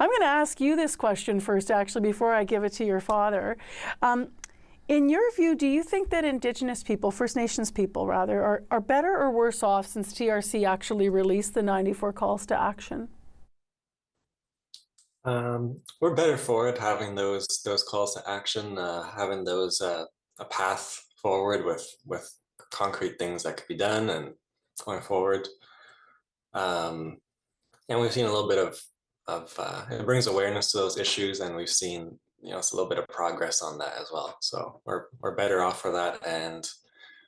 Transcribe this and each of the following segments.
I'm going to ask you this question first, actually, before I give it to your father. In your view, do you think that Indigenous people, First Nations people rather, are better or worse off since TRC actually released the 94 calls to action? We're better for it, having those calls to action, having those a path forward with concrete things that could be done and going forward. And we've seen a little bit of it brings awareness to those issues, and we've seen it's a little bit of progress on that as well. So we're better off for that. And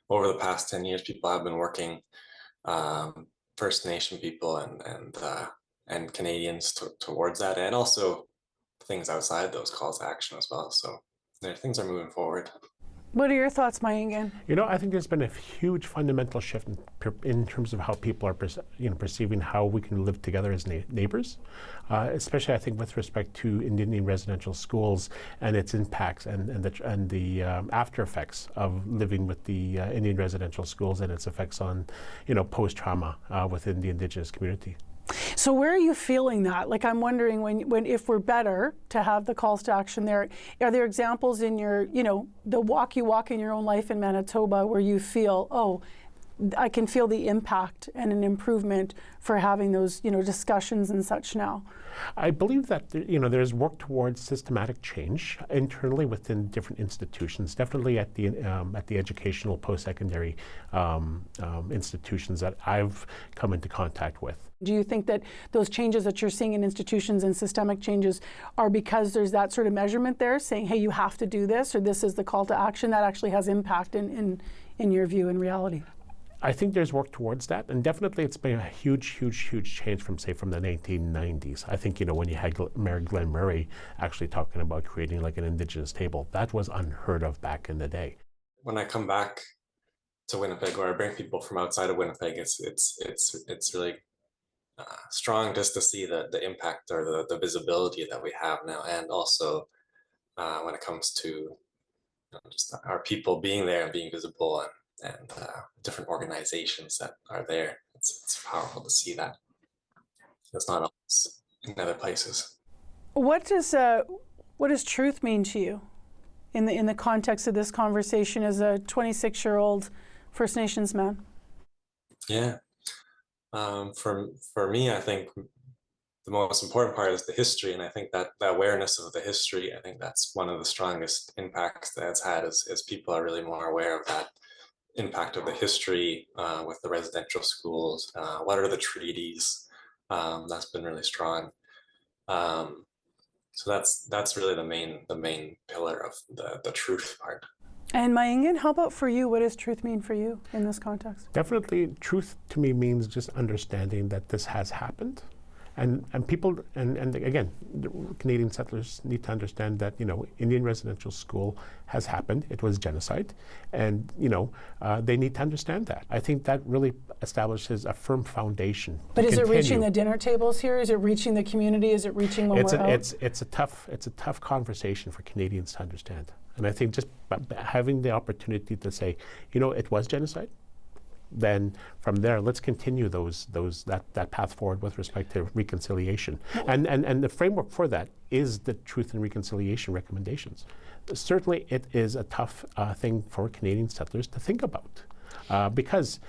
over the past 10 years, people have been working, First Nation people and Canadians towards that, and also things outside those calls to action as well. So things are moving forward. What are your thoughts, Maeengan? I think there's been a huge fundamental shift in terms of how people are perceiving how we can live together as neighbors, especially I think with respect to Indian residential schools and its impacts and the after effects of living with the Indian residential schools and its effects on post-trauma within the Indigenous community. So where are you feeling that? Like, I'm wondering when if we're better to have the calls to action there, are there examples in your, the walk you walk in your own life in Manitoba where you feel, oh, I can feel the impact and an improvement for having those, discussions and such now? I believe that there's work towards systematic change internally within different institutions. Definitely at the educational post-secondary institutions that I've come into contact with. Do you think that those changes that you're seeing in institutions and systemic changes are because there's that sort of measurement there, saying, hey, you have to do this, or this is the call to action that actually has impact in your view in reality? I think there's work towards that, and definitely it's been a huge change from the 1990s. I think, when you had Mayor Glenn Murray actually talking about creating like an Indigenous table, that was unheard of back in the day. When I come back to Winnipeg, or I bring people from outside of Winnipeg, it's really strong just to see the impact or the visibility that we have now, and also when it comes to just our people being there and being visible, and different organizations that are there. It's powerful to see that. It's not always in other places. What does truth mean to you in the context of this conversation as a 26-year-old First Nations man? Yeah. For me, I think the most important part is the history, and I think that the awareness of the history, I think that's one of the strongest impacts that it's had, is people are really more aware of that impact of the history with the residential schools. What are the treaties? That's been really strong. So that's really the main pillar of the truth part. And Maeengan, how about for you? What does truth mean for you in this context? Definitely, truth to me means just understanding that this has happened. And people, and again, the Canadian settlers need to understand that, Indian residential school has happened. It was genocide. And, they need to understand that. I think that really establishes a firm foundation. But is it reaching the dinner tables here? Is it reaching the community? Is it reaching when we're out? It's a tough conversation for Canadians to understand. And I think just having the opportunity to say, it was genocide. Then from there, let's continue that path forward with respect to reconciliation. And the framework for that is the Truth and Reconciliation recommendations. Certainly, it is a tough thing for Canadian settlers to think about. Because,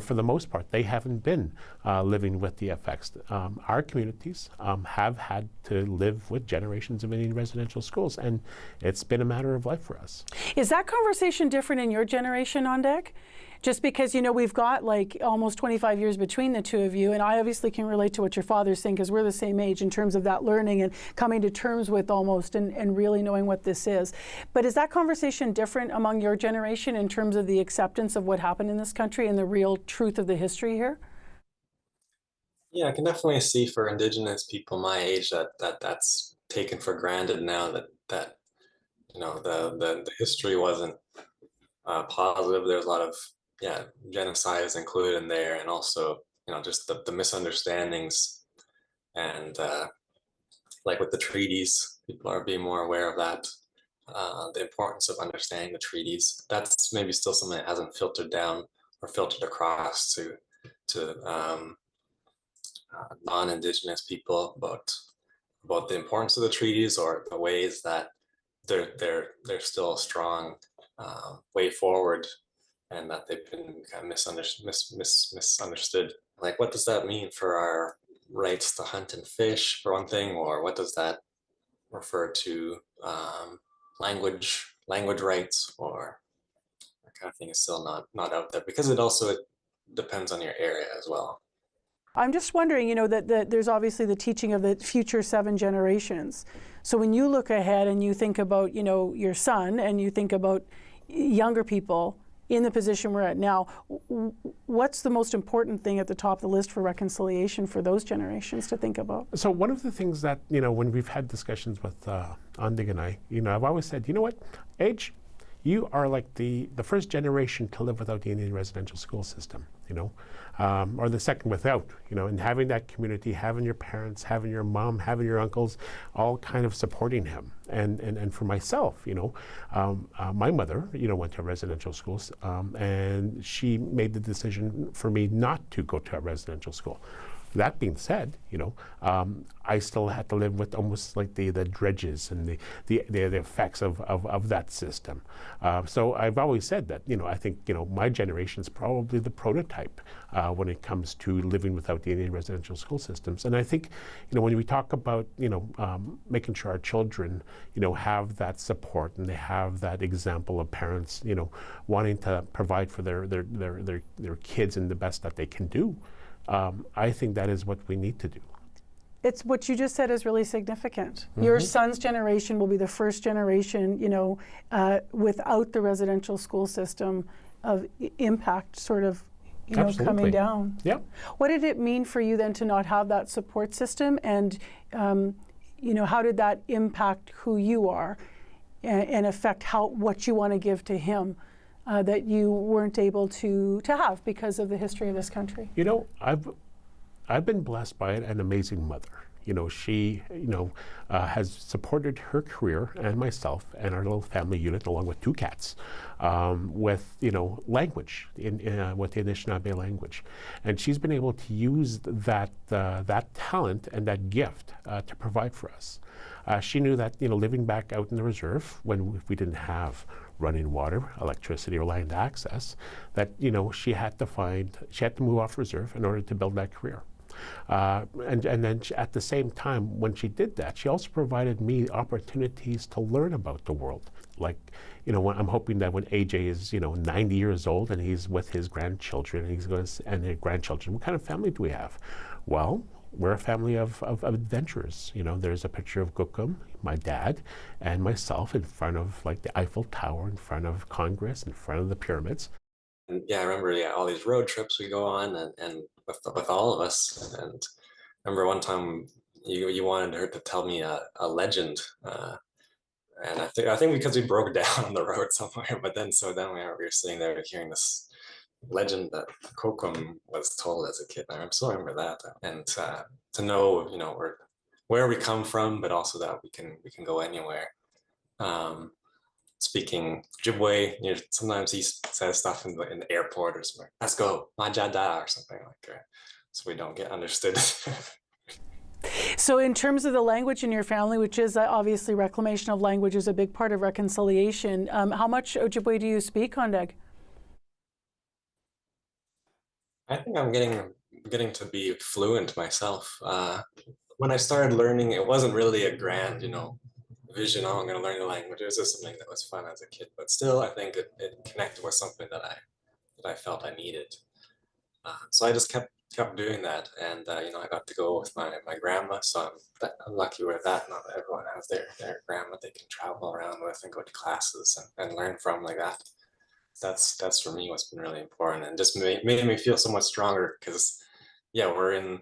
for the most part, they haven't been living with the effects. Our communities have had to live with generations of Indian residential schools, and it's been a matter of life for us. Is that conversation different in your generation, Aandeg? Just because, we've got like almost 25 years between the two of you, and I obviously can relate to what your father's saying because we're the same age in terms of that learning and coming to terms with almost and really knowing what this is. But is that conversation different among your generation in terms of the acceptance of what happened in this country and the real truth of the history here? Yeah, I can definitely see for Indigenous people my age that's taken for granted now, that the history wasn't positive. There's a lot of genocide is included in there, and also just the misunderstandings, and like with the treaties, people are being more aware of that, the importance of understanding the treaties. That's maybe still something that hasn't filtered down or filtered across to non-Indigenous people, but about the importance of the treaties or the ways that they're still a strong way forward, and that they've been kind of misunderstood. Like, what does that mean for our rights to hunt and fish, for one thing, or what does that refer to language rights, or that kind of thing is still not out there, because it depends on your area as well. I'm just wondering, that there's obviously the teaching of the future 7 generations. So when you look ahead and you think about, your son, and you think about younger people in the position we're at now, what's the most important thing at the top of the list for reconciliation for those generations to think about? So one of the things that, when we've had discussions with Aandeg and I, I've always said, you know what, Age, you are like the first generation to live without the Indian residential school system, or the second without, and having that community, having your parents, having your mom, having your uncles, all kind of supporting him. And for myself, my mother, went to residential schools, and she made the decision for me not to go to a residential school. That being said, I still had to live with almost like the dredges and the effects of that system. So I've always said that, I think, my generation is probably the prototype when it comes to living without the Indian residential school systems. And I think, when we talk about, making sure our children, have that support and they have that example of parents, wanting to provide for their kids in the best that they can do, I think that is what we need to do. It's what you just said is really significant. Your son's generation will be the first generation, without the residential school system of impact sort of, coming down. Yeah. What did it mean for you then to not have that support system? And, how did that impact who you are and affect what you want to give to him? That you weren't able to have because of the history of this country? I've been blessed by an amazing mother. She, has supported her career and myself and our little family unit, along with 2 cats, with, language, with the Anishinaabe language. And she's been able to use that talent and that gift to provide for us. She knew that, living back out in the reserve when we didn't have running water, electricity, or land access, that, she had to move off reserve in order to build that career. And then at the same time, when she did that, she also provided me opportunities to learn about the world. Like, I'm hoping that when AJ is, 90 years old and he's with his grandchildren, and their grandchildren, what kind of family do we have? Well, we're a family of adventurers. There's a picture of Gukum, my dad, and myself in front of like the Eiffel Tower, in front of Congress, in front of the pyramids. And yeah, I remember all these road trips we go on, and with all of us. And I remember one time you wanted her to tell me a legend, and I think because we broke down on the road somewhere. But then we were sitting there hearing this legend that Kokum was told as a kid. I still remember that, and to know, where we come from, but also that we can go anywhere. Speaking Ojibwe, sometimes he says stuff in the airport or something. Let's go, Majada, or something like that, so we don't get understood. So in terms of the language in your family, which is obviously reclamation of language is a big part of reconciliation, how much Ojibwe do you speak, Aandeg? I think I'm getting to be fluent myself. When I started learning, it wasn't really a grand, vision. Oh, I'm going to learn the language. It was just something that was fun as a kid. But still, I think it connected with something that I felt I needed. So I just kept doing that, and I got to go with my grandma. So I'm lucky with that. Not everyone has their grandma they can travel around with and go to classes and learn from like that. That's for me what's been really important, and just made me feel so much stronger, because we're in,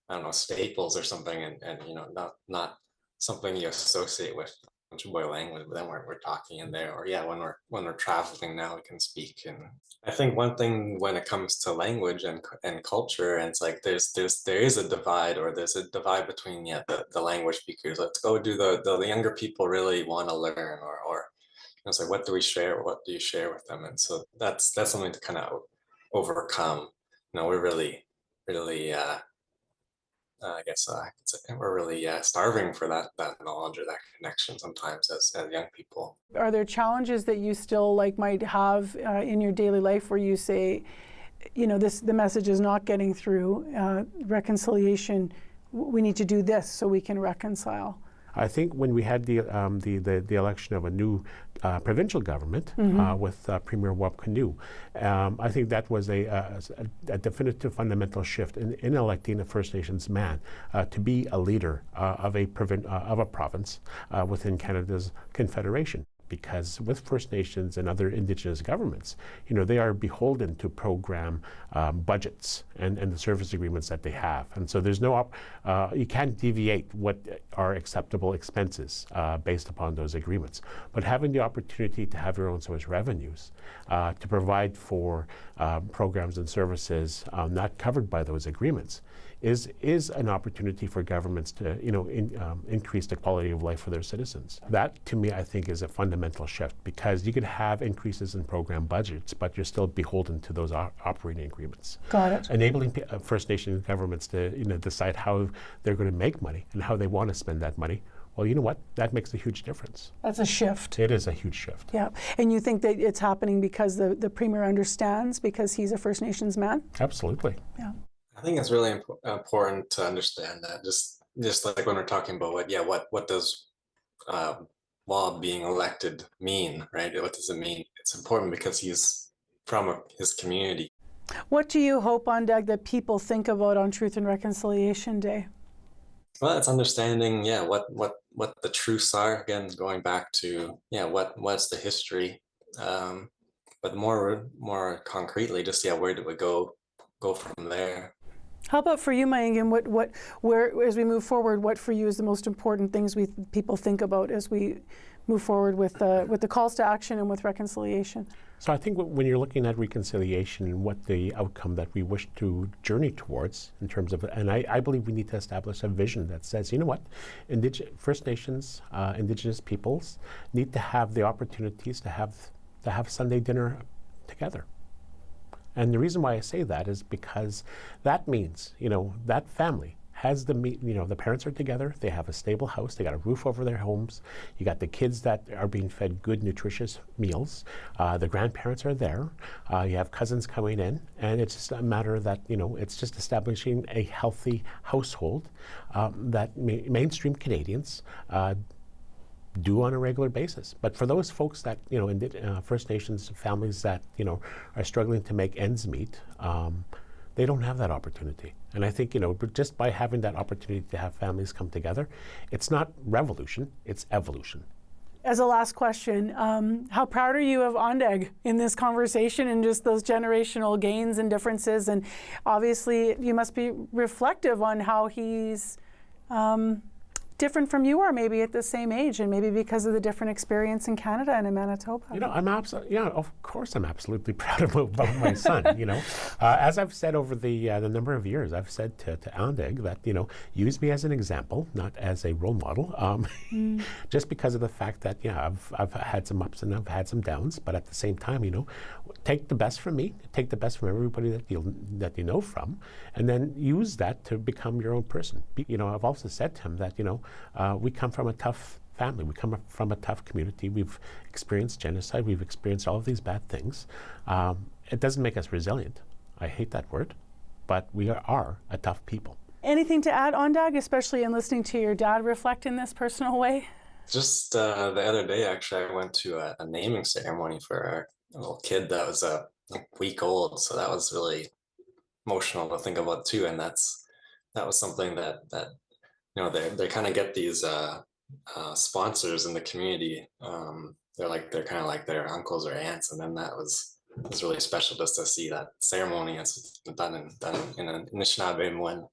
I don't know, Staples or something, and not something you associate with Ojibwe language, but then we're talking in there, or when we're traveling now we can speak. And I think one thing when it comes to language and culture, and it's like there is a divide, or there's a divide between the language speakers. Let's go do the younger people really want to learn, or it's like, what do we share? What do you share with them? And so that's something to kind of overcome. We're really I guess I could say we're really starving for that knowledge or that connection sometimes as young people. Are there challenges that you still like might have in your daily life where you say, you know, the message is not getting through, reconciliation, we need to do this so we can reconcile? I think when we had the election of a new provincial government with Premier Wab Kinew, I think that was a definitive fundamental shift in electing a First Nations man to be a leader of a province within Canada's Confederation. Because with First Nations and other Indigenous governments, you know, they are beholden to program budgets and the service agreements that they have. And so there's no, you can't deviate what are acceptable expenses based upon those agreements. But having the opportunity to have your own source revenues to provide for programs and services not covered by those agreements is an opportunity for governments to, you know, increase the quality of life for their citizens. That, to me, I think is a fundamental shift, because you could have increases in program budgets, but you're still beholden to those operating agreements. Got it. Enabling First Nation governments to, you know, decide how they're going to make money and how they want to spend that money. Well, you know what? That makes a huge difference. That's a shift. It is a huge shift. Yeah. And you think that it's happening because the Premier understands, because he's a First Nations man? Absolutely. Yeah. I think it's really important to understand that, just like when we're talking about what does Wab being elected mean, right? What does it mean? It's important because he's from his community. What do you hope, Aandeg, that people think about on Truth and Reconciliation Day? Well, it's understanding, what the truths are. Again, going back to, what's the history, but more concretely, just where do we go from there? How about for you, Maeengan? Where, as we move forward, what for you is the most important things people think about as we move forward with the calls to action and with reconciliation? So I think when you're looking at reconciliation and what the outcome that we wish to journey towards in terms of, and I believe we need to establish a vision that says, you know what, First Nations, Indigenous peoples need to have the opportunities to have Sunday dinner together. And the reason why I say that is because that means, you know, that family has the parents are together, they have a stable house, they got a roof over their homes, you got the kids that are being fed good, nutritious meals, the grandparents are there, you have cousins coming in, and it's just a matter that, you know, it's just establishing a healthy household that mainstream Canadians do on a regular basis. But for those folks that, you know, First Nations families that, you know, are struggling to make ends meet, they don't have that opportunity. And I think, you know, just by having that opportunity to have families come together, it's not revolution, it's evolution. As a last question, how proud are you of Aandeg in this conversation and just those generational gains and differences? And obviously you must be reflective on how he's different from you are, maybe at the same age, and maybe because of the different experience in Canada and in Manitoba. You know, of course I'm absolutely proud about my son, you know. As I've said over the number of years, I've said to Aandeg that, you know, use me as an example, not as a role model, just because of the fact that, I've had some ups and I've had some downs, but at the same time, you know, take the best from me, take the best from everybody that you know from, and then use that to become your own person. You know, I've also said to him that, you know, we come from a tough family. We come from a tough community. We've experienced genocide. We've experienced all of these bad things. It doesn't make us resilient. I hate that word, but we are a tough people. Anything to add, Aandeg, especially in listening to your dad reflect in this personal way? Just the other day, actually, I went to a naming ceremony for a little kid that was a week old. So that was really emotional to think about too. And that was something that you know, they kind of get these sponsors in the community. They're kind of like their uncles or aunts, and then it was really special just to see that ceremony as done in an Anishinaabe one.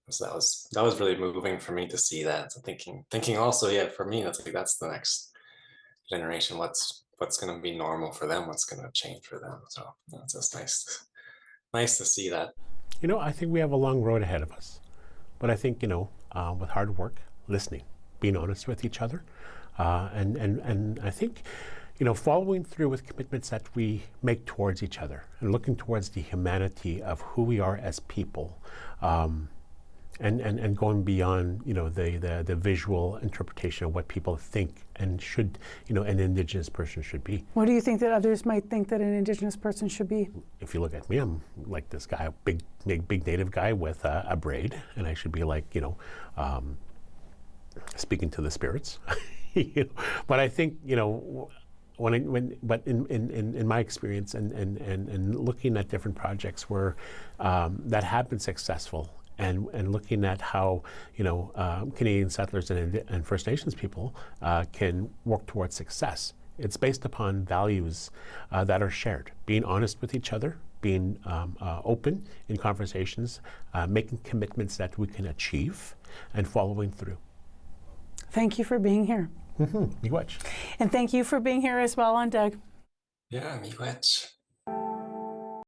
So that was really moving for me to see that. So thinking also, for me, that's the next generation. What's going to be normal for them? What's going to change for them? So it's just nice to see that. You know, I think we have a long road ahead of us, but I think, you know, with hard work, listening, being honest with each other, and I think, you know, following through with commitments that we make towards each other and looking towards the humanity of who we are as people, and going beyond, the visual interpretation of what people think and should, an Indigenous person should be. What do you think that others might think that an Indigenous person should be? If you look at me, I'm like this guy, big native guy with a braid, and I should be like, speaking to the spirits. But I think, but in my experience and looking at different projects where that have been successful, and looking at how Canadian settlers and First Nations people can work towards success, it's based upon values that are shared, being honest with each other, being open in conversations, making commitments that we can achieve, and following through. Thank you for being here. Miigwech. And thank you for being here as well, Aandeg. Yeah, miigwech.